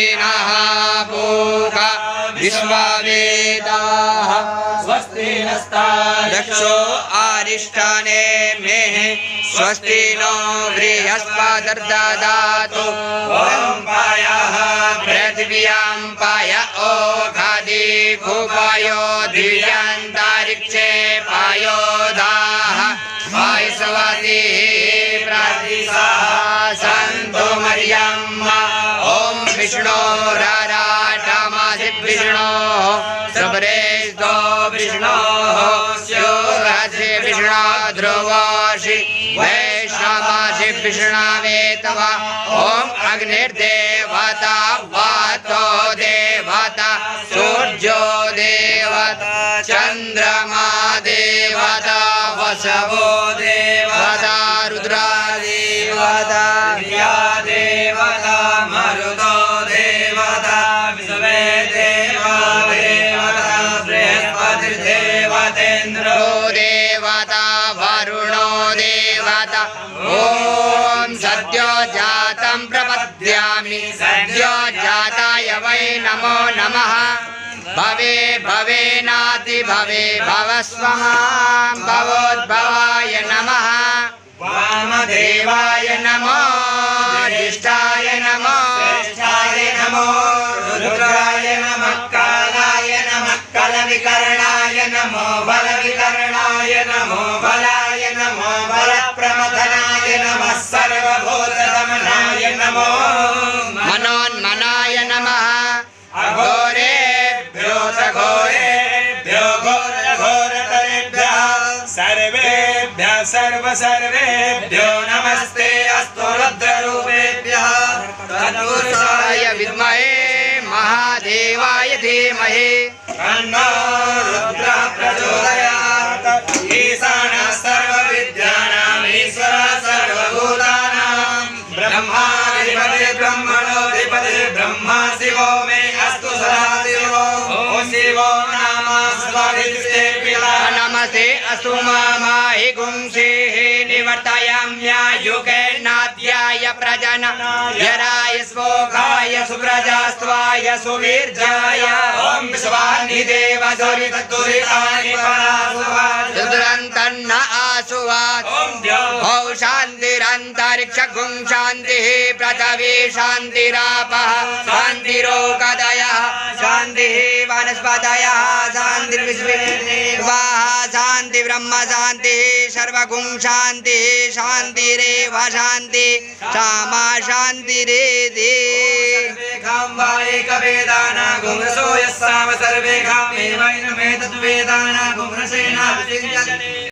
स्वस्ति नः पूषा विश्ववेदाः स्वस्ति नस्तार्क्ष्यो अरिष्टनेमिः स्वस्ति नो बृहस्पतिर्दधातु ॐ पायः पृथिव्यां पाय ओषधिभूपायो दिव्यान्तरिक्षे पायोधाः वायुसवतिः प्रतिशः सन्तु मर्यम् ॐ विष्णोराराटमसि विष्णोः सबरेष्टो विष्णोः स्योरसि विष्णो ध्रुवसि वैष्णवसि विष्णवे तव ॐ अग्निर्देवता वातो देवता सूर्यो देवता चन्द्रमा देवता वसवो देवता रुद्रा देवता या देवता मरुतो देवता विश्वे देवा देवता बृहस्पतिर्देवतेन्द्रो देवता वरुणो देवता ॐ सद्यो जातं प्रपद्यामि सद्यो जाताय वै नमो नमः भवे भवेनाति भवे भवस्वमां भवोद्भवाय नमः वामदेवाय नमो ज्येष्ठाय नमो श्रेष्ठाय नमो रुद्राय नमः कालाय नमः कलविकर्णाय नमो बलविकर्णाय नमो बलाय नमो बलप्रमथनाय नमः सर्वभूतदमनाय नमो मनोन्मनाय नमः अघोरेभ्यो सघोरेभ्यो घोरघोरतरेभ्यः सर्वेभ्यः सर्वेभ्यो नमस्ते अस्तु रुद्ररूपेभ्यः तत्पुरुषाय विद्महे महादेवाय धीमहि तन्नो रुद्रः प्रचोदयात् ईशानः सर्वविद्यानाम् ईश्वरः सर्वभूतानां ब्रह्माधिपतिः ब्रह्मणोऽधिपतिः ब्रह्मा शिवो मे अस्तु सदा शिवो ॐ शिवो नाम स्वरिष्टे पिता नमस्ते अस्तु मामाहि गुंसेः निवर्तयाम्यायुगे नाद्याय प्रजन यराय स्वोघाय सुव्रजास्त्वाय सुवीर्जाय ॐ विश्वानिदेव दुरितानि दुरन्तन्न आसुवात् ॐ शान्तिरन्तरिक्षगुं शान्तिः पृथिवी शान्तिरापः शान्तिरोगदयः शान्तिः वनस्पतयः शान्तिर्विश्वे देवाः शान्ति ब्रह्म शान्तिः सर्वगुं शान्तिः शान्तिरेव शान्ति क्षमा शान्तिरेधि सर्वेखाम्बायेकवेदाना गुंरसो यस्साम सर्वेखामेवैनमेतद्वेदाना गुंरसेना